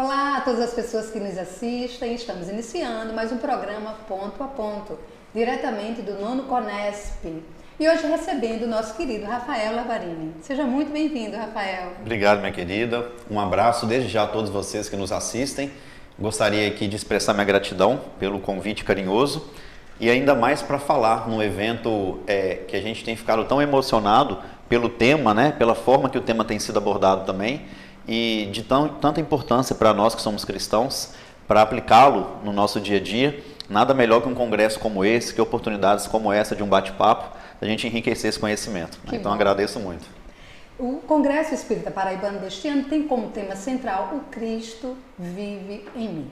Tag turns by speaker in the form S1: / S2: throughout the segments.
S1: Olá a todas as pessoas que nos assistem. Estamos iniciando mais um programa Ponto a Ponto, diretamente do Nono Conesp. E hoje recebendo o nosso querido Rafael Lavarini. Seja muito bem-vindo, Rafael.
S2: Obrigado, minha querida. Um abraço desde já a todos vocês que nos assistem. Gostaria aqui de expressar minha gratidão pelo convite carinhoso e ainda mais para falar num evento que a gente tem ficado tão emocionado pelo tema, né? Pela forma que o tema tem sido abordado também e de tanta importância para nós que somos cristãos, para aplicá-lo no nosso dia a dia. Nada melhor que um congresso como esse, que oportunidades como essa de um bate-papo, a gente enriquecer esse conhecimento. Então agradeço muito.
S1: O Congresso Espírita Paraibano deste ano tem como tema central o Cristo vive em mim.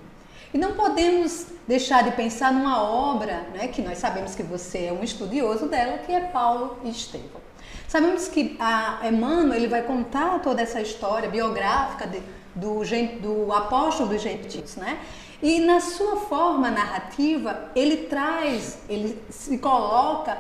S1: E não podemos deixar de pensar numa obra, né, que nós sabemos que você é um estudioso dela, que é Paulo Estevão. Sabemos que Emmanuel ele vai contar toda essa história biográfica do apóstolo dos gentios, né? E na sua forma narrativa, ele se coloca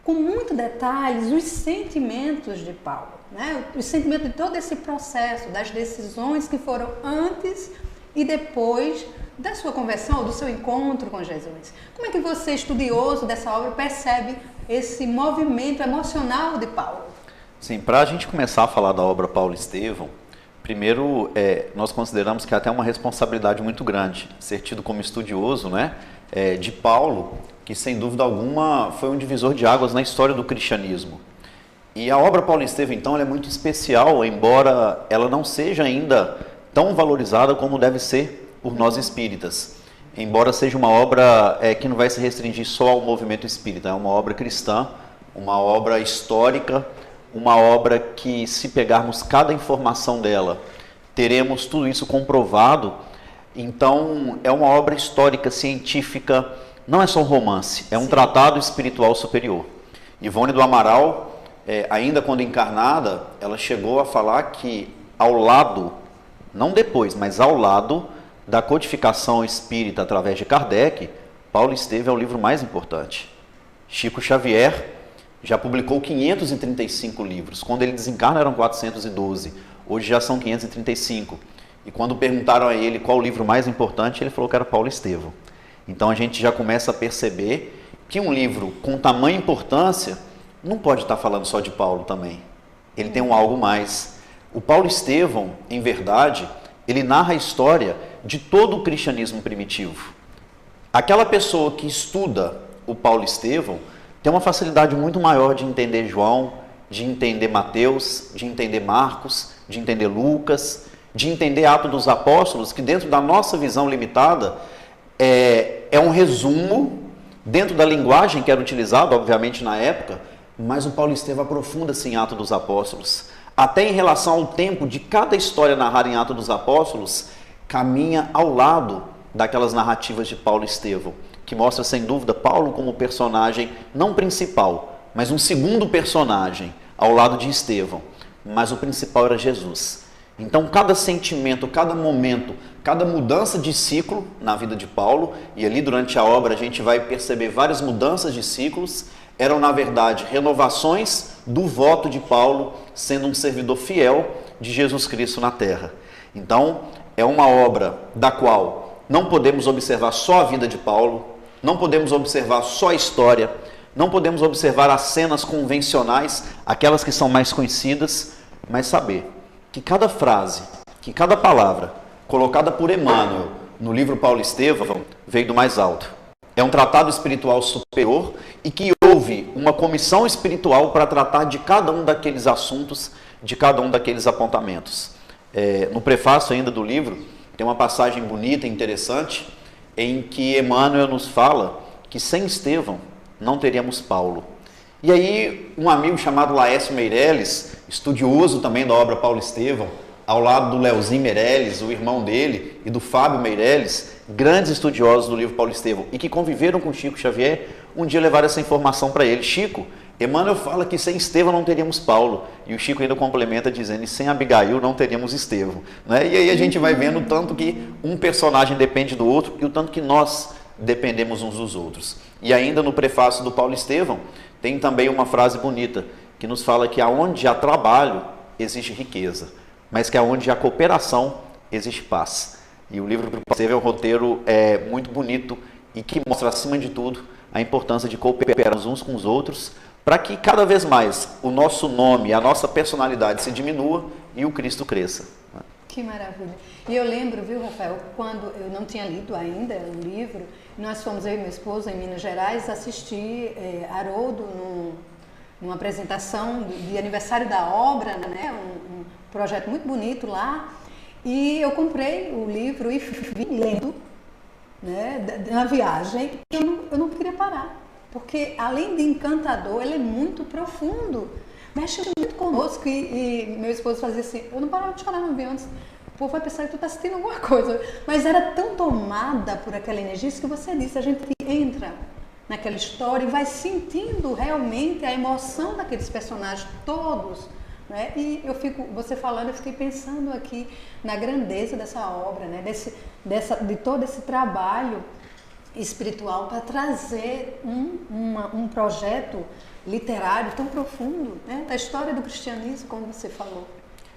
S1: com muito detalhes os sentimentos de Paulo, né? Os sentimentos de todo esse processo, das decisões que foram antes e depois da sua conversão, do seu encontro com Jesus. Como é que você, estudioso dessa obra, percebe esse movimento emocional de Paulo?
S2: Sim, para a gente começar a falar da obra Paulo Estevão, primeiro nós consideramos que é até uma responsabilidade muito grande ser tido como estudioso, né, de Paulo, que sem dúvida alguma foi um divisor de águas na história do cristianismo. E a obra Paulo Estevão, então, ela é muito especial, embora ela não seja ainda tão valorizada como deve ser por nós espíritas. Embora seja uma obra que não vai se restringir só ao movimento espírita, é uma obra cristã, uma obra histórica, uma obra que, se pegarmos cada informação dela, teremos tudo isso comprovado. Então, é uma obra histórica, científica, não é só um romance, é um tratado espiritual superior. Ivone do Amaral, ainda quando encarnada, ela chegou a falar que ao lado, não depois, mas ao lado da codificação espírita através de Kardec, Paulo Estevão é o livro mais importante. Chico Xavier já publicou 535 livros. Quando ele desencarna eram 412, hoje já são 535. E quando perguntaram a ele qual o livro mais importante, ele falou que era Paulo Estevão. Então a gente já começa a perceber que um livro com tamanha importância não pode estar falando só de Paulo também. Ele tem um algo mais. O Paulo Estevão, em verdade, ele narra a história de todo o cristianismo primitivo. Aquela pessoa que estuda o Paulo Estevão tem uma facilidade muito maior de entender João, de entender Mateus, de entender Marcos, de entender Lucas, de entender Atos dos Apóstolos, que dentro da nossa visão limitada é um resumo dentro da linguagem que era utilizada, obviamente, na época, mas o Paulo Estevão aprofunda-se em Atos dos Apóstolos. Até em relação ao tempo de cada história narrada em Atos dos Apóstolos, caminha ao lado daquelas narrativas de Paulo Estevão, que mostra, sem dúvida, Paulo como personagem não principal, mas um segundo personagem ao lado de Estevão. Mas o principal era Jesus. Então, cada sentimento, cada momento, cada mudança de ciclo na vida de Paulo, e ali durante a obra a gente vai perceber várias mudanças de ciclos, eram, na verdade, renovações do voto de Paulo, sendo um servidor fiel de Jesus Cristo na terra. Então, é uma obra da qual não podemos observar só a vida de Paulo, não podemos observar só a história, não podemos observar as cenas convencionais, aquelas que são mais conhecidas, mas saber que cada frase, que cada palavra colocada por Emmanuel no livro Paulo Estevão veio do mais alto. É um tratado espiritual superior e que houve uma comissão espiritual para tratar de cada um daqueles assuntos, de cada um daqueles apontamentos. No prefácio ainda do livro, tem uma passagem bonita e interessante, em que Emmanuel nos fala que sem Estevão não teríamos Paulo. E aí um amigo chamado Laércio Meirelles, estudioso também da obra Paulo Estevão, ao lado do Leozinho Meirelles, o irmão dele, e do Fábio Meirelles, grandes estudiosos do livro Paulo Estevão, e que conviveram com Chico Xavier, um dia levaram essa informação para ele. Chico, Emmanuel fala que sem Estevão não teríamos Paulo, e o Chico ainda complementa dizendo que sem Abigail não teríamos Estevão, né? E aí a gente vai vendo o tanto que um personagem depende do outro e o tanto que nós dependemos uns dos outros. E ainda no prefácio do Paulo Estevão tem também uma frase bonita que nos fala que aonde há trabalho existe riqueza, mas que aonde há cooperação existe paz. E o livro do Paulo Estevão é um roteiro muito bonito e que mostra, acima de tudo, a importância de cooperarmos uns com os outros para que cada vez mais o nosso nome, a nossa personalidade se diminua e o Cristo cresça.
S1: Que maravilha. E eu lembro, viu, Rafael, quando eu não tinha lido ainda o livro, nós fomos, eu e meu esposo, em Minas Gerais, assistir Haroldo numa apresentação de aniversário da obra, né? Um projeto muito bonito lá. E eu comprei o livro e vim lendo, né, na viagem. Eu não queria parar, porque além de encantador, ele é muito profundo. Mexe muito conosco e meu esposo fazia assim, eu não parava de chorar no avião antes. O povo vai pensar que tu está assistindo alguma coisa. Mas era tão tomada por aquela energia, isso que você disse, a gente entra naquela história e vai sentindo realmente a emoção daqueles personagens todos, né? E você falando, eu fiquei pensando aqui na grandeza dessa obra, né? De todo esse trabalho espiritual para trazer um projeto literário tão profundo, né? Da história do cristianismo, como você falou.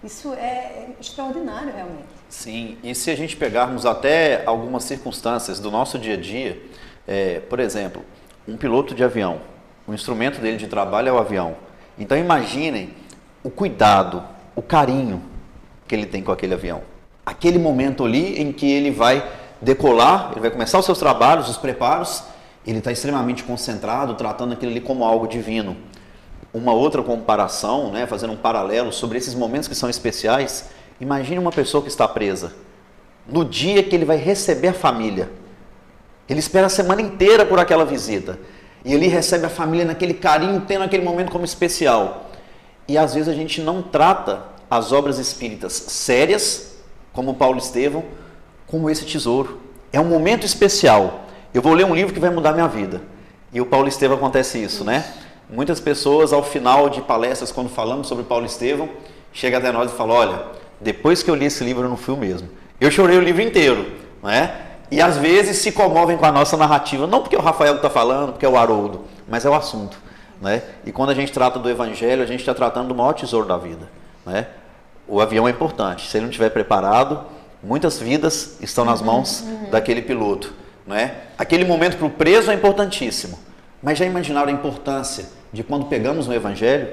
S1: Isso é extraordinário, realmente.
S2: Sim, e se a gente pegarmos até algumas circunstâncias do nosso dia a dia, por exemplo, um piloto de avião, o instrumento dele de trabalho é o avião. Então imaginem o cuidado, o carinho que ele tem com aquele avião. Aquele momento ali em que ele vai decolar, ele vai começar os seus trabalhos, os preparos, ele está extremamente concentrado, tratando aquilo ali como algo divino. Uma outra comparação, né, fazendo um paralelo sobre esses momentos que são especiais, imagine uma pessoa que está presa. No dia que ele vai receber a família, ele espera a semana inteira por aquela visita, e ele recebe a família naquele carinho, tendo aquele momento como especial. E às vezes a gente não trata as obras espíritas sérias, como Paulo Estevão, como esse tesouro. É um momento especial. Eu vou ler um livro que vai mudar minha vida. E o Paulo Estevão acontece isso, né? Muitas pessoas, ao final de palestras, quando falamos sobre Paulo Estevão, chegam até nós e falam, olha, depois que eu li esse livro, eu não fui o mesmo. Eu chorei o livro inteiro, né? E às vezes se comovem com a nossa narrativa, não porque é o Rafael que está falando, porque é o Haroldo, mas é o assunto, né? E quando a gente trata do Evangelho, a gente está tratando do maior tesouro da vida, né? O avião é importante, se ele não estiver preparado, muitas vidas estão nas mãos daquele piloto, né? Aquele momento para o preso é importantíssimo, mas já imaginaram a importância de quando pegamos no Evangelho,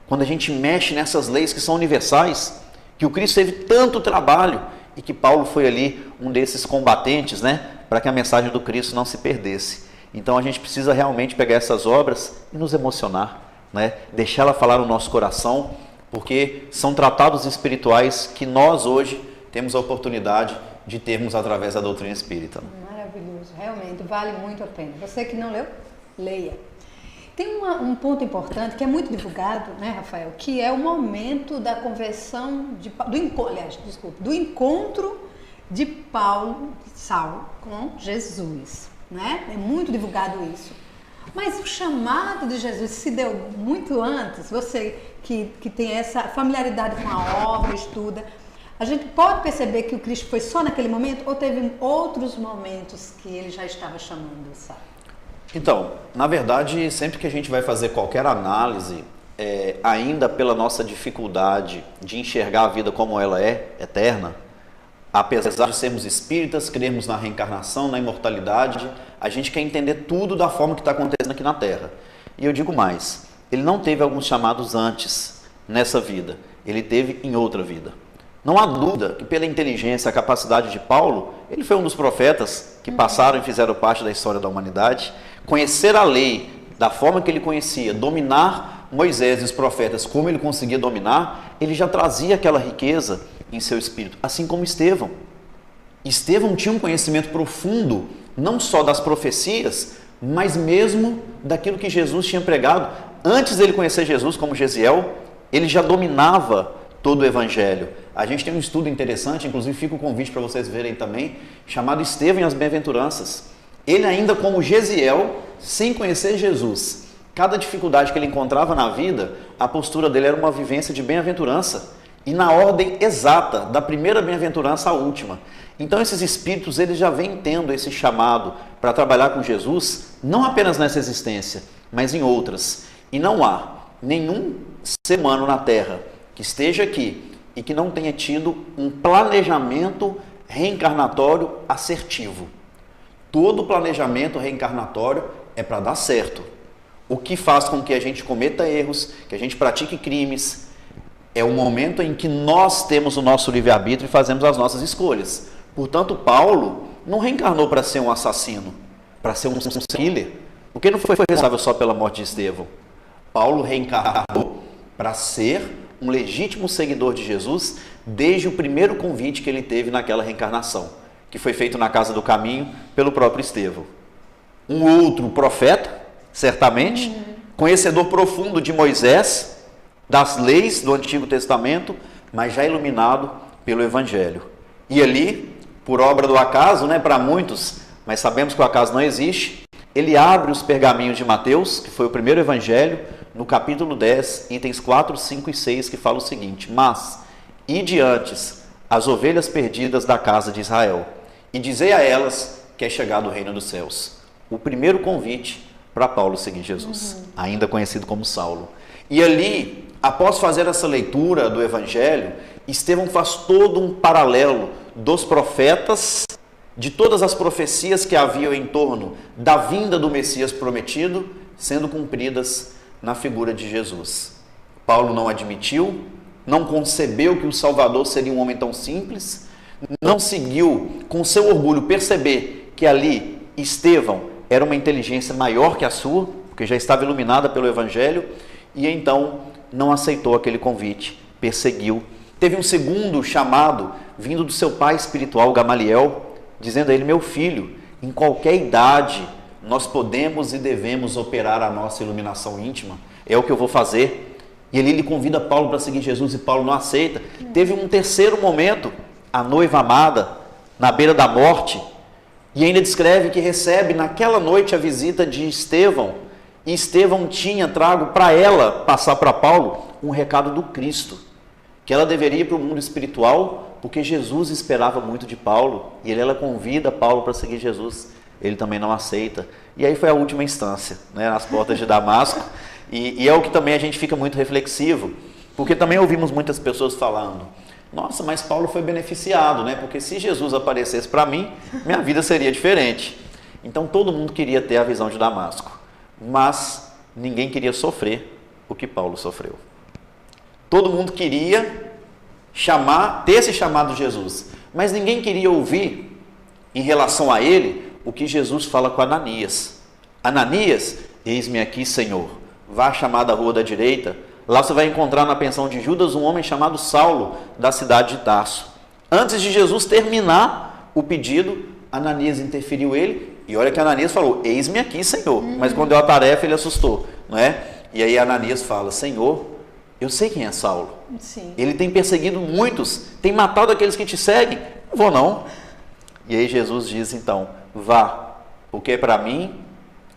S2: quando a gente mexe nessas leis que são universais, que o Cristo teve tanto trabalho e que Paulo foi ali um desses combatentes, né, para que a mensagem do Cristo não se perdesse. Então a gente precisa realmente pegar essas obras e nos emocionar, né, deixar ela falar no nosso coração, porque são tratados espirituais que nós hoje temos a oportunidade de termos através da doutrina espírita.
S1: Maravilhoso, realmente vale muito a pena. Você que não leu, leia. Tem um ponto importante que é muito divulgado, né, Rafael, que é o momento da conversão, do encontro de Saulo com Jesus, né? É muito divulgado isso. Mas o chamado de Jesus se deu muito antes. Você que tem essa familiaridade com a obra, estuda, a gente pode perceber que o Cristo foi só naquele momento ou teve outros momentos que ele já estava chamando Saulo?
S2: Então, na verdade, sempre que a gente vai fazer qualquer análise, ainda pela nossa dificuldade de enxergar a vida como ela é, eterna, apesar de sermos espíritas, crermos na reencarnação, na imortalidade, a gente quer entender tudo da forma que está acontecendo aqui na Terra. E eu digo mais, ele não teve alguns chamados antes nessa vida, ele teve em outra vida. Não há dúvida que pela inteligência, a capacidade de Paulo, ele foi um dos profetas que passaram e fizeram parte da história da humanidade. Conhecer a lei da forma que ele conhecia, dominar Moisés e os profetas como ele conseguia dominar, ele já trazia aquela riqueza em seu espírito, assim como Estevão. Estevão tinha um conhecimento profundo, não só das profecias, mas mesmo daquilo que Jesus tinha pregado. Antes dele conhecer Jesus como Gesiel, ele já dominava todo o Evangelho. A gente tem um estudo interessante, inclusive fica o convite para vocês verem também, chamado Estevão e as Bem-aventuranças. Ele ainda como Gesiel, sem conhecer Jesus, cada dificuldade que ele encontrava na vida, a postura dele era uma vivência de bem-aventurança, e na ordem exata, da primeira bem-aventurança à última. Então esses espíritos, eles já vêm tendo esse chamado para trabalhar com Jesus, não apenas nessa existência, mas em outras. E não há nenhum ser humano na Terra que esteja aqui e que não tenha tido um planejamento reencarnatório assertivo. Todo planejamento reencarnatório é para dar certo. O que faz com que a gente cometa erros, que a gente pratique crimes, é o momento em que nós temos o nosso livre-arbítrio e fazemos as nossas escolhas. Portanto, Paulo não reencarnou para ser um assassino, para ser um killer, porque não foi responsável só pela morte de Estevão. Paulo reencarnou para ser um legítimo seguidor de Jesus desde o primeiro convite que ele teve naquela reencarnação, que foi feito na Casa do Caminho pelo próprio Estevão. Um outro profeta, certamente, conhecedor profundo de Moisés, das leis do Antigo Testamento, mas já iluminado pelo Evangelho. E ali, por obra do acaso, para muitos, mas sabemos que o acaso não existe, ele abre os pergaminhos de Mateus, que foi o primeiro Evangelho, no capítulo 10, itens 4, 5 e 6, que fala o seguinte: mas, ide antes as ovelhas perdidas da casa de Israel, e dizei a elas que é chegado o reino dos céus. O primeiro convite para Paulo seguir Jesus, ainda conhecido como Saulo. E ali, após fazer essa leitura do Evangelho, Estevão faz todo um paralelo dos profetas, de todas as profecias que haviam em torno da vinda do Messias prometido, sendo cumpridas na figura de Jesus. Paulo não admitiu, não concebeu que o Salvador seria um homem tão simples, não seguiu com seu orgulho perceber que ali Estevão era uma inteligência maior que a sua, porque já estava iluminada pelo Evangelho, e então não aceitou aquele convite, perseguiu. Teve um segundo chamado vindo do seu pai espiritual, Gamaliel, dizendo a ele: meu filho, em qualquer idade nós podemos e devemos operar a nossa iluminação íntima, é o que eu vou fazer. E ali ele convida Paulo para seguir Jesus e Paulo não aceita. Teve um terceiro momento, a noiva amada, na beira da morte, e ainda descreve que recebe naquela noite a visita de Estevão, e Estevão tinha trago para ela, passar para Paulo, um recado do Cristo, que ela deveria ir para o mundo espiritual, porque Jesus esperava muito de Paulo, e ela convida Paulo para seguir Jesus. Ele também não aceita. E aí foi a última instância, nas portas de Damasco, e é o que também a gente fica muito reflexivo, porque também ouvimos muitas pessoas falando: nossa, mas Paulo foi beneficiado, porque se Jesus aparecesse para mim, minha vida seria diferente. Então todo mundo queria ter a visão de Damasco, mas ninguém queria sofrer o que Paulo sofreu. Todo mundo queria ter esse chamado de Jesus, mas ninguém queria ouvir em relação a ele o que Jesus fala com Ananias. Ananias, eis-me aqui, Senhor, vá à chamada rua da direita, lá você vai encontrar na pensão de Judas um homem chamado Saulo, da cidade de Tarso. Antes de Jesus terminar o pedido, Ananias interferiu ele, e olha que Ananias falou: eis-me aqui, Senhor. Mas quando deu a tarefa, ele assustou, E aí Ananias fala: Senhor, eu sei quem é Saulo.
S1: Sim. Ele
S2: tem perseguido muitos, tem matado aqueles que te seguem. Não vou não. E aí Jesus diz então: vá, porque é para mim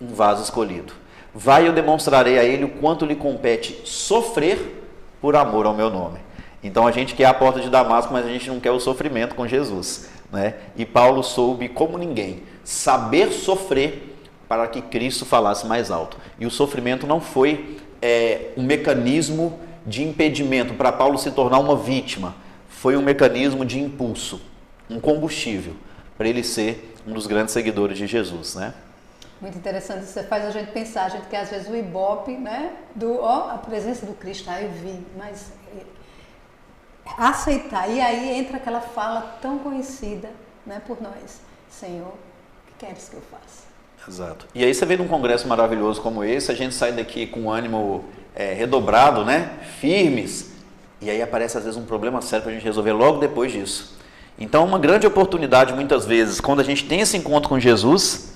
S2: um vaso escolhido. Vai, eu demonstrarei a ele o quanto lhe compete sofrer por amor ao meu nome. Então a gente quer a porta de Damasco, mas a gente não quer o sofrimento com Jesus, E Paulo soube, como ninguém, saber sofrer para que Cristo falasse mais alto. E o sofrimento não foi um mecanismo de impedimento para Paulo se tornar uma vítima. Foi um mecanismo de impulso, um combustível para ele ser um dos grandes seguidores de Jesus,
S1: Muito interessante, isso faz a gente pensar, a gente quer às vezes o ibope, a presença do Cristo, eu vi, mas aceitar, e aí entra aquela fala tão conhecida, por nós: Senhor, o que queres que eu faça?
S2: Exato. E aí você vê num congresso maravilhoso como esse, a gente sai daqui com ânimo redobrado, firmes, e aí aparece às vezes um problema sério para a gente resolver logo depois disso. Então, uma grande oportunidade, muitas vezes, quando a gente tem esse encontro com Jesus,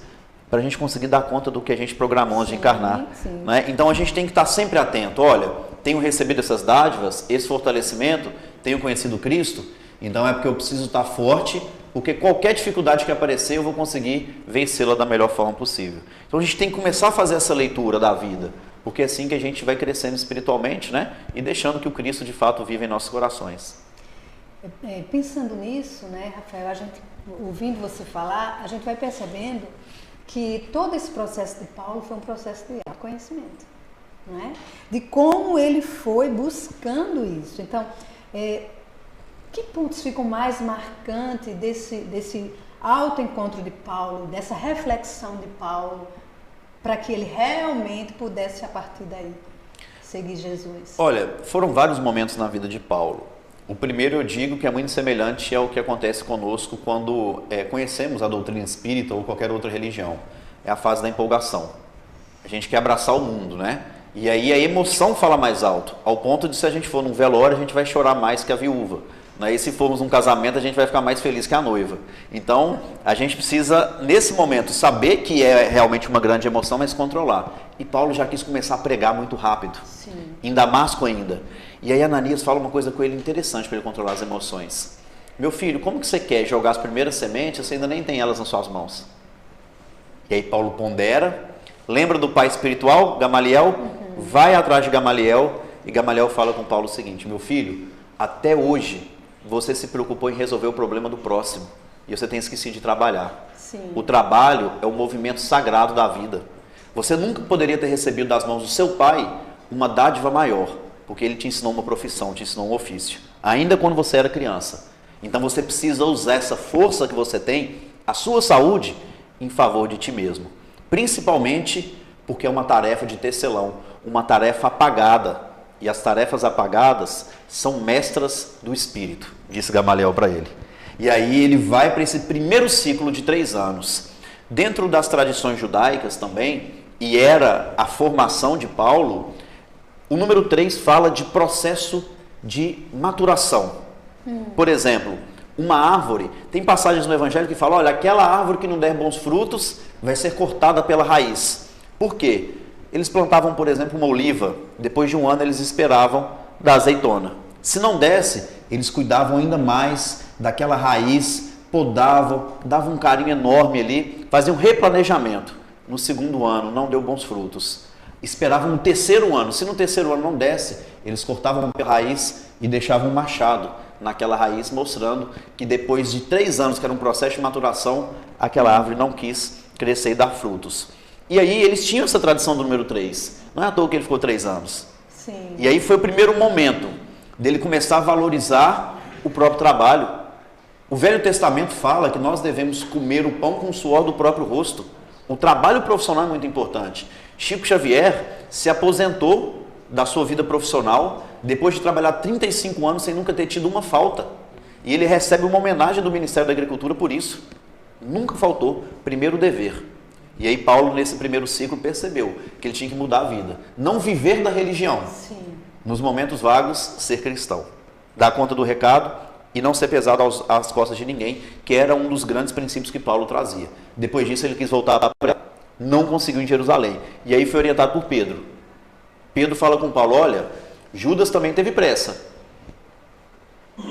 S2: para a gente conseguir dar conta do que a gente programou antes de encarnar.
S1: Sim.
S2: Então, a gente tem que estar sempre atento. Olha, tenho recebido essas dádivas, esse fortalecimento, tenho conhecido Cristo, então é porque eu preciso estar forte, porque qualquer dificuldade que aparecer, eu vou conseguir vencê-la da melhor forma possível. Então, a gente tem que começar a fazer essa leitura da vida, porque é assim que a gente vai crescendo espiritualmente, e deixando que o Cristo, de fato, viva em nossos corações.
S1: Pensando nisso, Rafael, a gente, ouvindo você falar, a gente vai percebendo que todo esse processo de Paulo foi um processo de autoconhecimento, De como ele foi buscando isso. Então, Que pontos ficam mais marcantes desse autoencontro de Paulo, dessa reflexão de Paulo, para que ele realmente pudesse, a partir daí, seguir Jesus?
S2: Olha, foram vários momentos na vida de Paulo. O primeiro eu digo que é muito semelhante ao que acontece conosco quando conhecemos a doutrina espírita ou qualquer outra religião. É a fase da empolgação. A gente quer abraçar o mundo, né? E aí a emoção fala mais alto, ao ponto de se a gente for num velório, a gente vai chorar mais que a viúva. E se formos num casamento, a gente vai ficar mais feliz que a noiva. Então, a gente precisa, nesse momento, saber que é realmente uma grande emoção, mas controlar. E Paulo já quis começar a pregar muito rápido.
S1: Sim.
S2: Em Damasco ainda. E aí Ananias fala uma coisa com ele interessante para ele controlar as emoções. Meu filho, como que você quer jogar as primeiras sementes, você ainda nem tem elas nas suas mãos? E aí Paulo pondera, lembra do pai espiritual, Gamaliel, vai atrás de Gamaliel, e Gamaliel fala com Paulo o seguinte: meu filho, até hoje você se preocupou em resolver o problema do próximo, e você tem esquecido de trabalhar.
S1: Sim.
S2: O trabalho é o movimento sagrado da vida. Você nunca poderia ter recebido das mãos do seu pai uma dádiva maior, porque ele te ensinou uma profissão, te ensinou um ofício, ainda quando você era criança. Então você precisa usar essa força que você tem, a sua saúde, em favor de ti mesmo. Principalmente porque é uma tarefa de tecelão, uma tarefa apagada. E as tarefas apagadas são mestras do espírito, disse Gamaliel para ele. E aí ele vai para esse primeiro ciclo de 3 anos. Dentro das tradições judaicas também, e era a formação de Paulo, o número 3 fala de processo de maturação. Por exemplo, uma árvore, tem passagens no Evangelho que falam, olha, aquela árvore que não der bons frutos vai ser cortada pela raiz. Por quê? Eles plantavam, por exemplo, uma oliva, depois de um ano eles esperavam da azeitona. Se não desse, eles cuidavam ainda mais daquela raiz, podavam, davam um carinho enorme ali, faziam um replanejamento. No segundo ano não deu bons frutos. Esperavam no terceiro ano, se no terceiro ano não desse, eles cortavam a raiz e deixavam um machado naquela raiz, mostrando que depois de 3 anos, que era um processo de maturação, aquela árvore não quis crescer e dar frutos. E aí eles tinham essa tradição do número 3. Não é à toa que ele ficou 3 anos.
S1: Sim.
S2: E aí foi o primeiro momento dele começar a valorizar o próprio trabalho. O Velho Testamento fala que nós devemos comer o pão com o suor do próprio rosto. O trabalho profissional é muito importante. Chico Xavier se aposentou da sua vida profissional depois de trabalhar 35 anos sem nunca ter tido uma falta. E ele recebe uma homenagem do Ministério da Agricultura por isso. Nunca faltou. Primeiro dever. E aí Paulo, nesse primeiro ciclo, percebeu que ele tinha que mudar a vida. Não viver da religião.
S1: Sim.
S2: Nos momentos vagos, ser cristão. Dar conta do recado e não ser pesado às costas de ninguém, que era um dos grandes princípios que Paulo trazia. Depois disso, ele quis voltar para pregar. Não conseguiu em Jerusalém. E aí foi orientado por Pedro. Pedro fala com Paulo, olha, Judas também teve pressa.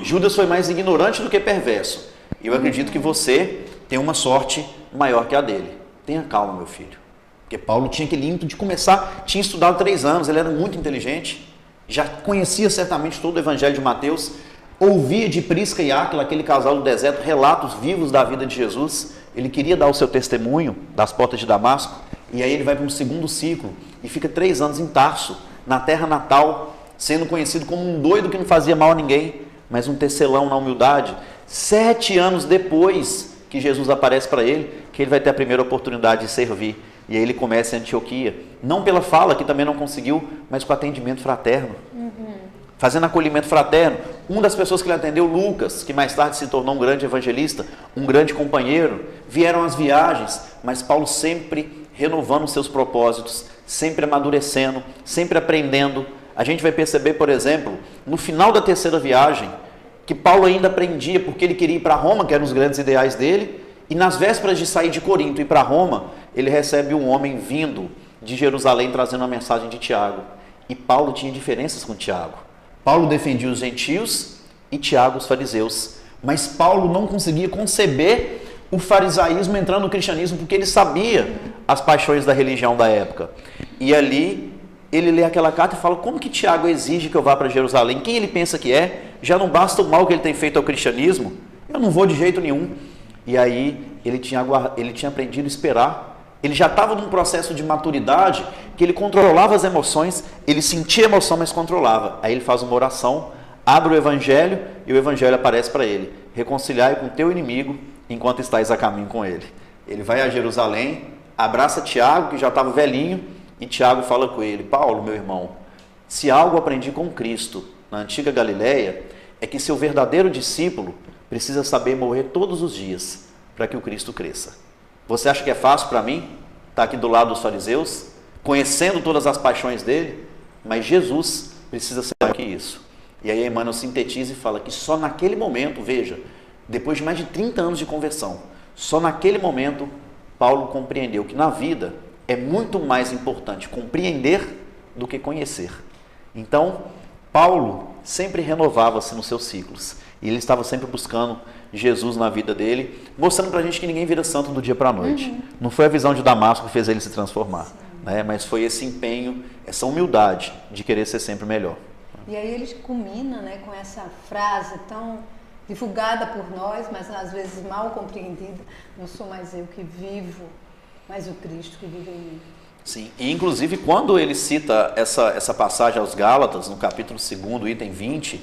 S2: Judas foi mais ignorante do que perverso. Eu acredito que você tem uma sorte maior que a dele. Tenha calma, meu filho. Porque Paulo tinha aquele ímpeto de começar, tinha estudado 3 anos, ele era muito inteligente, já conhecia certamente todo o Evangelho de Mateus, ouvia de Prisca e Áquila, aquele casal do deserto, relatos vivos da vida de Jesus. Ele queria dar o seu testemunho das portas de Damasco, e aí ele vai para um segundo ciclo e fica 3 anos em Tarso, na terra natal, sendo conhecido como um doido que não fazia mal a ninguém, mas um tecelão na humildade. 7 anos depois que Jesus aparece para ele, que ele vai ter a primeira oportunidade de servir. E aí ele começa em Antioquia, não pela fala, que também não conseguiu, mas com atendimento fraterno. Fazendo acolhimento fraterno. Uma das pessoas que ele atendeu, Lucas, que mais tarde se tornou um grande evangelista, um grande companheiro, vieram as viagens, mas Paulo sempre renovando os seus propósitos, sempre amadurecendo, sempre aprendendo. A gente vai perceber, por exemplo, no final da 3ª viagem, que Paulo ainda aprendia, porque ele queria ir para Roma, que eram os grandes ideais dele, e nas vésperas de sair de Corinto e ir para Roma, ele recebe um homem vindo de Jerusalém trazendo a mensagem de Tiago. E Paulo tinha diferenças com Tiago. Paulo defendia os gentios e Tiago os fariseus. Mas Paulo não conseguia conceber o farisaísmo entrando no cristianismo, porque ele sabia as paixões da religião da época. E ali ele lê aquela carta e fala, como que Tiago exige que eu vá para Jerusalém? Quem ele pensa que é? Já não basta o mal que ele tem feito ao cristianismo? Eu não vou de jeito nenhum. E aí ele tinha aprendido a esperar. Ele já estava num processo de maturidade que ele controlava as emoções, ele sentia emoção, mas controlava. Aí ele faz uma oração abre o Evangelho e o Evangelho aparece para ele. Reconciliai com teu inimigo enquanto estais a caminho com ele. Ele vai a Jerusalém, abraça Tiago, que já estava velhinho, e Tiago fala com ele: Paulo, meu irmão, se algo aprendi com Cristo na antiga Galileia, é que seu verdadeiro discípulo precisa saber morrer todos os dias para que o Cristo cresça. Você acha que é fácil para mim estar aqui do lado dos fariseus, conhecendo todas as paixões dele? Mas Jesus precisa ser maior que isso. E aí Emmanuel sintetiza e fala que só naquele momento, veja, depois de mais de 30 anos de conversão, só naquele momento Paulo compreendeu que na vida é muito mais importante compreender do que conhecer. Então, Paulo sempre renovava-se nos seus ciclos. E ele estava sempre buscando Jesus na vida dele, mostrando para a gente que ninguém vira santo do dia para a noite. Não foi a visão de Damasco que fez ele se transformar, né? Mas foi esse empenho, essa humildade de querer ser sempre melhor.
S1: E aí ele culmina, né, com essa frase tão divulgada por nós, mas às vezes mal compreendida: não sou mais eu que vivo, mas o Cristo que vive em mim.
S2: Sim, e inclusive quando ele cita essa passagem aos Gálatas, no capítulo 2, item 20,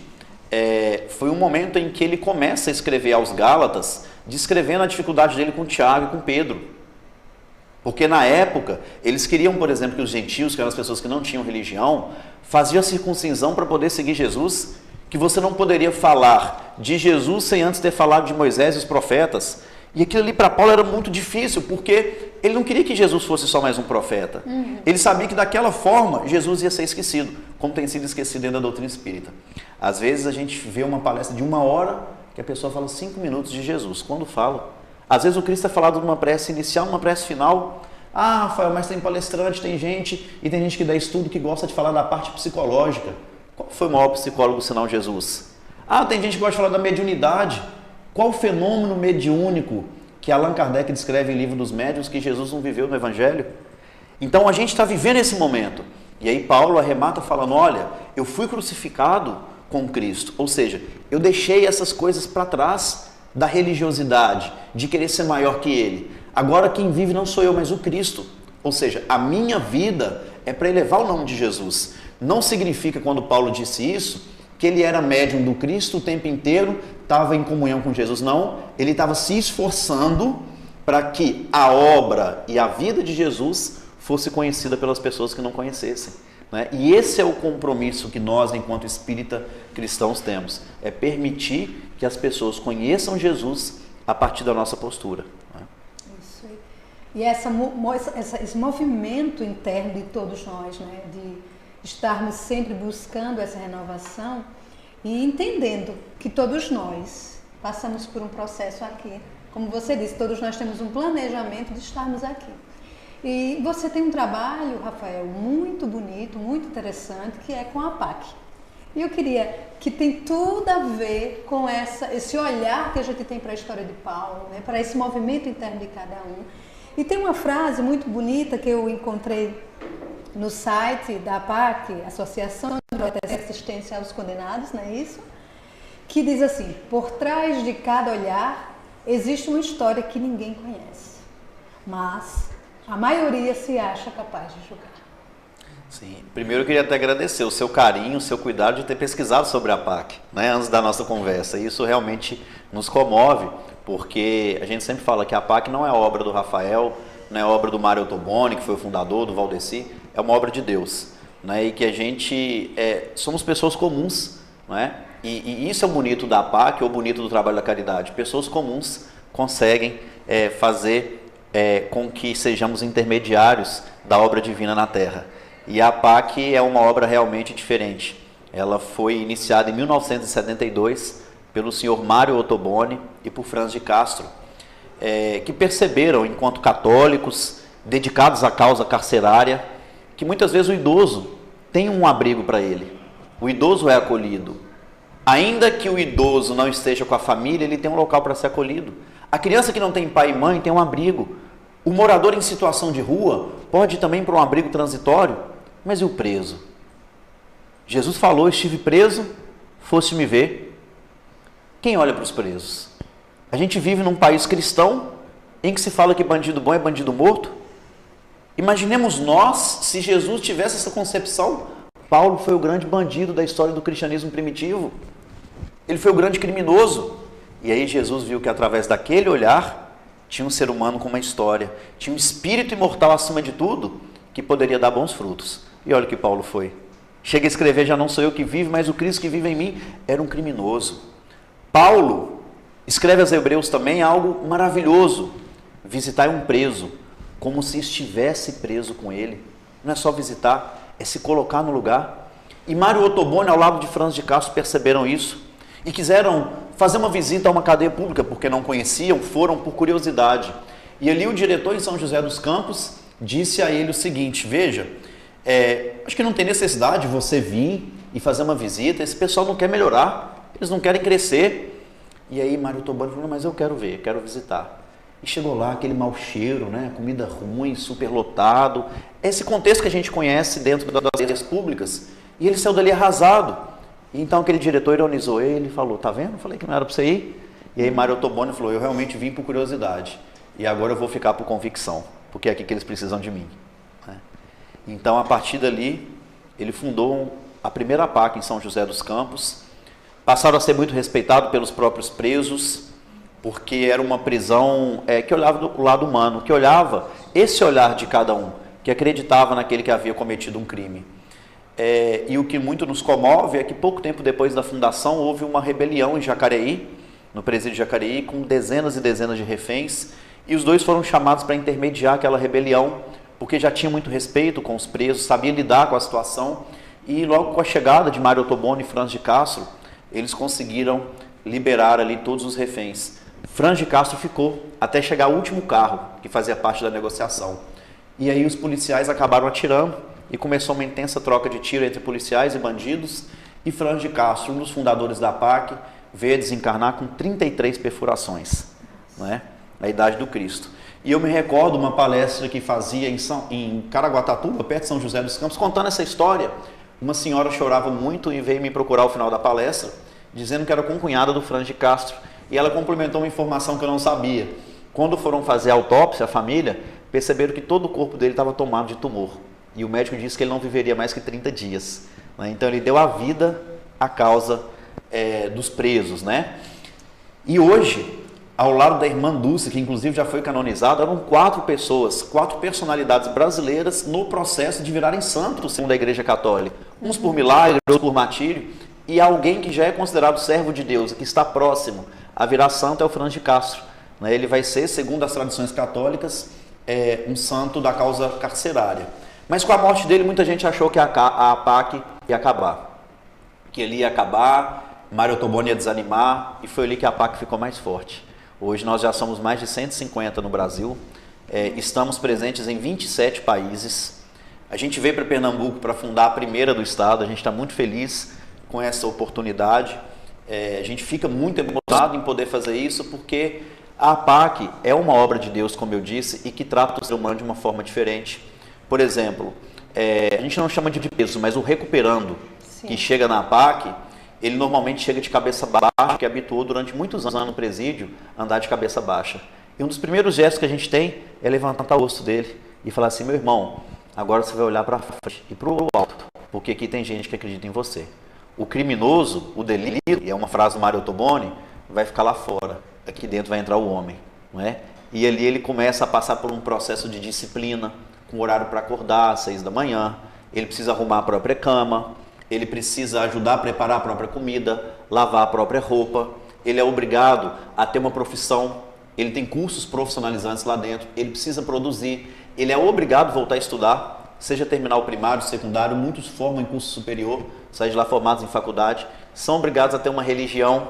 S2: foi um momento em que ele começa a escrever aos Gálatas, descrevendo a dificuldade dele com Tiago e com Pedro. Porque na época, eles queriam, por exemplo, que os gentios, que eram as pessoas que não tinham religião, faziam a circuncisão para poder seguir Jesus, que você não poderia falar de Jesus sem antes ter falado de Moisés e os profetas. E aquilo ali para Paulo era muito difícil, porque ele não queria que Jesus fosse só mais um profeta. Ele sabia que daquela forma Jesus ia ser esquecido, como tem sido esquecido dentro da doutrina espírita. Às vezes a gente vê uma palestra de 1 hora, que a pessoa fala 5 minutos de Jesus. Quando fala, às vezes o Cristo é falado numa prece inicial, numa prece final. Ah, Rafael, mas tem palestrante, tem gente que dá estudo que gosta de falar da parte psicológica. Qual foi o maior psicólogo senão Jesus? Ah, tem gente que gosta de falar da mediunidade. Qual o fenômeno mediúnico que Allan Kardec descreve em Livro dos Médiuns que Jesus não viveu no Evangelho? Então a gente está vivendo esse momento. E aí Paulo arremata falando: olha, eu fui crucificado com Cristo. Ou seja, eu deixei essas coisas para trás da religiosidade, de querer ser maior que Ele. Agora quem vive não sou eu, mas o Cristo. Ou seja, a minha vida é para elevar o nome de Jesus. Não significa, quando Paulo disse isso, que ele era médium do Cristo o tempo inteiro, estava em comunhão com Jesus. Não, ele estava se esforçando para que a obra e a vida de Jesus fosse conhecida pelas pessoas que não conhecessem, né? E esse é o compromisso que nós, enquanto espírita cristãos, temos. É permitir que as pessoas conheçam Jesus a partir da nossa postura, né?
S1: Isso. E esse movimento interno de todos nós, né, de estarmos sempre buscando essa renovação e entendendo que todos nós passamos por um processo aqui. Como você disse, todos nós temos um planejamento de estarmos aqui. E você tem um trabalho, Rafael, muito bonito, muito interessante, que é com a APAC. E eu queria que tem tudo a ver com esse olhar que a gente tem para a história de Paulo, né, para esse movimento interno de cada um. E tem uma frase muito bonita que eu encontrei no site da APAC, Associação de Proteção e Assistência aos Condenados, não é isso? Que diz assim: por trás de cada olhar existe uma história que ninguém conhece, mas a maioria se acha capaz de julgar.
S2: Sim, primeiro eu queria até agradecer o seu carinho, o seu cuidado de ter pesquisado sobre a APAC, né, antes da nossa conversa. Isso realmente nos comove, porque a gente sempre fala que a APAC não é obra do Rafael, não é obra do Mário Ottoboni, que foi o fundador, do Valdeci, é uma obra de Deus, né? E que a gente somos pessoas comuns, né? E isso é o bonito da APAC, ou o bonito do trabalho da caridade. Pessoas comuns conseguem fazer com que sejamos intermediários da obra divina na Terra. E a APAC é uma obra realmente diferente. Ela foi iniciada em 1972 pelo senhor Mário Ottoboni e por Franz de Castro, que perceberam, enquanto católicos dedicados à causa carcerária, que muitas vezes o idoso tem um abrigo para ele. O idoso é acolhido. Ainda que o idoso não esteja com a família, ele tem um local para ser acolhido. A criança que não tem pai e mãe tem um abrigo. O morador em situação de rua pode ir também para um abrigo transitório. Mas e o preso? Jesus falou: estive preso, foste me ver. Quem olha para os presos? A gente vive num país cristão em que se fala que bandido bom é bandido morto. Imaginemos nós, se Jesus tivesse essa concepção. Paulo foi o grande bandido da história do cristianismo primitivo. Ele foi o grande criminoso. E aí Jesus viu que através daquele olhar tinha um ser humano com uma história, tinha um espírito imortal acima de tudo, que poderia dar bons frutos. E olha o que Paulo foi. Chega a escrever, já não sou eu que vivo, mas o Cristo que vive em mim. Era um criminoso. Paulo escreve aos Hebreus também algo maravilhoso. Visitar um preso, como se estivesse preso com ele. Não é só visitar, é se colocar no lugar. E Mário Ottoboni, ao lado de Franz de Castro, perceberam isso. E quiseram fazer uma visita a uma cadeia pública, porque não conheciam, foram por curiosidade. E ali o diretor em São José dos Campos disse a ele o seguinte: veja, acho que não tem necessidade de você vir e fazer uma visita, esse pessoal não quer melhorar, eles não querem crescer. E aí Mário Ottoboni falou: mas eu quero ver, quero visitar. E chegou lá, aquele mau cheiro, né? Comida ruim, superlotado, esse contexto que a gente conhece dentro das áreas públicas, e ele saiu dali arrasado. E então aquele diretor ironizou ele e falou: tá vendo? Eu falei que não era para você ir. E aí Mário Ottoboni falou: eu realmente vim por curiosidade, e agora eu vou ficar por convicção, porque é aqui que eles precisam de mim. Então, a partir dali, ele fundou a primeira APAC em São José dos Campos. Passaram a ser muito respeitados pelos próprios presos, porque era uma prisão que olhava do lado humano, que olhava esse olhar de cada um, que acreditava naquele que havia cometido um crime. E o que muito nos comove é que pouco tempo depois da fundação houve uma rebelião em Jacareí, no presídio de Jacareí, com dezenas e dezenas de reféns, e os dois foram chamados para intermediar aquela rebelião, porque já tinha muito respeito com os presos, sabia lidar com a situação, e logo com a chegada de Mário Ottoboni e Franz de Castro, eles conseguiram liberar ali todos os reféns. Franz de Castro ficou até chegar ao último carro, que fazia parte da negociação. E aí os policiais acabaram atirando, e começou uma intensa troca de tiro entre policiais e bandidos, e Franz de Castro, um dos fundadores da APAC, veio a desencarnar com 33 perfurações, né, na idade do Cristo. E eu me recordo uma palestra que fazia em Caraguatatuba, perto de São José dos Campos, contando essa história. Uma senhora chorava muito e veio me procurar ao final da palestra, dizendo que era concunhada do Franz de Castro. E ela complementou uma informação que eu não sabia. Quando foram fazer a autópsia, a família, perceberam que todo o corpo dele estava tomado de tumor. E o médico disse que ele não viveria mais que 30 dias. Né? Então ele deu a vida à causa dos presos. Né? E hoje, ao lado da irmã Dulce, que inclusive já foi canonizada, eram 4 pessoas, 4 personalidades brasileiras no processo de virarem santos, segundo a Igreja Católica. Uns por milagre, outros por martírio, e alguém que já é considerado servo de Deus, que está próximo a virar santo, é o Franz de Castro. Ele vai ser, segundo as tradições católicas, um santo da causa carcerária. Mas com a morte dele, muita gente achou que a APAC ia acabar. Que ele ia acabar, Mário Ottoboni ia desanimar, e foi ali que a APAC ficou mais forte. Hoje nós já somos mais de 150 no Brasil, estamos presentes em 27 países. A gente veio para Pernambuco para fundar a primeira do estado, a gente está muito feliz com essa oportunidade. A gente fica muito emocionado em poder fazer isso, porque a APAC é uma obra de Deus, como eu disse, e que trata o ser humano de uma forma diferente. Por exemplo, a gente não chama de peso, mas o recuperando, sim, que chega na APAC, ele normalmente chega de cabeça baixa, que habituou durante muitos anos no presídio a andar de cabeça baixa. E um dos primeiros gestos que a gente tem é levantar o rosto dele e falar assim: meu irmão, agora você vai olhar para frente e para o alto, porque aqui tem gente que acredita em você. O criminoso, o delírio, e é uma frase do Mário Ottoboni, vai ficar lá fora, aqui dentro vai entrar o homem. Não é? E ali ele começa a passar por um processo de disciplina, com horário para acordar às 6 da manhã, ele precisa arrumar a própria cama, ele precisa ajudar a preparar a própria comida, lavar a própria roupa, ele é obrigado a ter uma profissão, ele tem cursos profissionalizantes lá dentro, ele precisa produzir, ele é obrigado a voltar a estudar, seja terminar o primário, secundário, muitos formam em curso superior, saem de lá formados em faculdade, são obrigados a ter uma religião,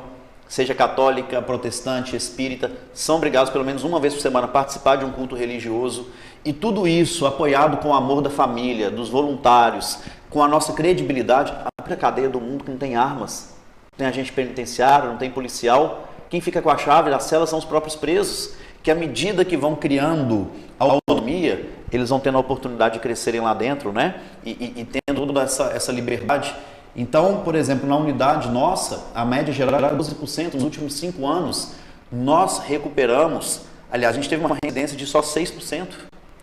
S2: seja católica, protestante, espírita, são obrigados pelo menos uma vez por semana a participar de um culto religioso, e tudo isso apoiado com o amor da família, dos voluntários, com a nossa credibilidade. A própria cadeia do mundo que não tem armas, não tem agente penitenciário, não tem policial, quem fica com a chave da cela são os próprios presos, que à medida que vão criando autonomia, eles vão tendo a oportunidade de crescerem lá dentro, né? E tendo toda essa liberdade. Então, por exemplo, na unidade nossa, a média geral era 12%. Nos últimos 5 anos, nós recuperamos, aliás, a gente teve uma reincidência de só 6%.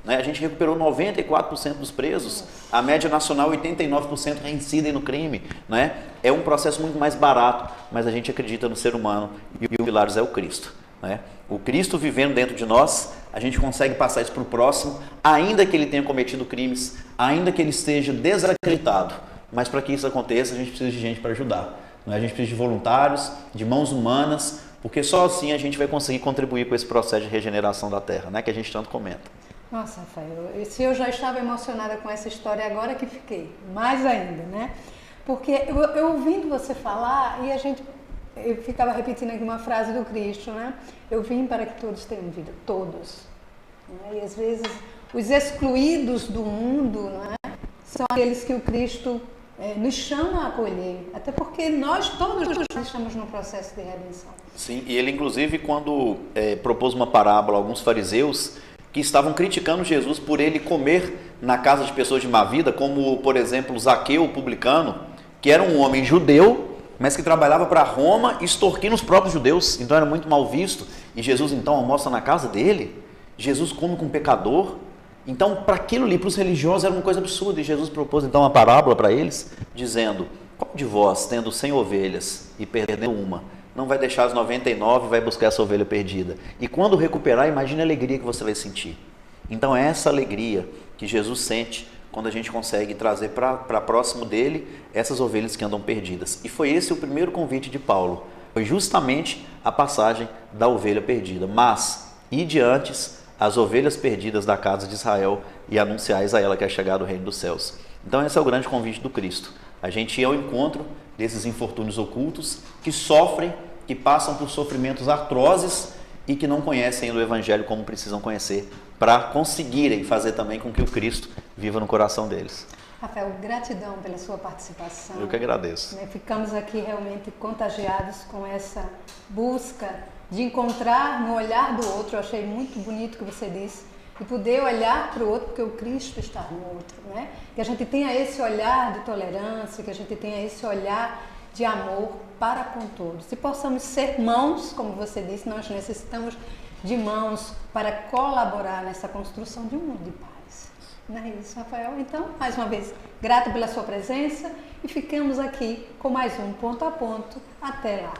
S2: né? A gente recuperou 94% dos presos, a média nacional 89% reincidem no crime, né? É um processo muito mais barato, mas a gente acredita no ser humano e o pilares é o Cristo, né? O Cristo vivendo dentro de nós, a gente consegue passar isso para o próximo, ainda que ele tenha cometido crimes, ainda que ele esteja desacreditado. Mas para que isso aconteça, a gente precisa de gente para ajudar, né? A gente precisa de voluntários, de mãos humanas, porque só assim a gente vai conseguir contribuir com esse processo de regeneração da terra, né? Que a gente tanto comenta.
S1: Nossa, Rafael, se eu já estava emocionada com essa história, agora que fiquei, mais ainda, né? Porque eu ouvindo você falar, e eu ficava repetindo aqui uma frase do Cristo, né? Eu vim para que todos tenham vida, todos. Né? E às vezes os excluídos do mundo, né, são aqueles que o Cristo nos chama a acolher, até porque nós todos estamos no processo de redenção.
S2: Sim, e ele inclusive quando propôs uma parábola a alguns fariseus que estavam criticando Jesus por ele comer na casa de pessoas de má vida, como por exemplo Zaqueu, o publicano, que era um homem judeu, mas que trabalhava para Roma, extorquindo os próprios judeus, então era muito mal visto, e Jesus então almoça na casa dele, Jesus come com um pecador. Então, para aquilo ali, para os religiosos, era uma coisa absurda. E Jesus propôs, então, uma parábola para eles, dizendo: qual de vós, tendo 100 ovelhas e perdendo uma, não vai deixar as 99 e vai buscar essa ovelha perdida? E quando recuperar, imagine a alegria que você vai sentir. Então, é essa alegria que Jesus sente quando a gente consegue trazer para próximo dele essas ovelhas que andam perdidas. E foi esse o primeiro convite de Paulo. Foi justamente a passagem da ovelha perdida. Mas, ide antes as ovelhas perdidas da casa de Israel e anunciais a ela que é chegado o reino dos céus. Então esse é o grande convite do Cristo. A gente ir ao encontro desses infortúnios ocultos que sofrem, que passam por sofrimentos atrozes e que não conhecem ainda o Evangelho como precisam conhecer para conseguirem fazer também com que o Cristo viva no coração deles.
S1: Rafael, gratidão pela sua participação.
S2: Eu que agradeço.
S1: Ficamos aqui realmente contagiados com essa busca de encontrar no olhar do outro. Eu achei muito bonito o que você disse, e poder olhar para o outro porque o Cristo está no outro, né? Que a gente tenha esse olhar de tolerância, que a gente tenha esse olhar de amor para com todos. E possamos ser mãos, como você disse, nós necessitamos de mãos para colaborar nessa construção de um mundo de paz. Não é isso, Rafael? Então, mais uma vez, grata pela sua presença e ficamos aqui com mais um Ponto a Ponto. Até lá!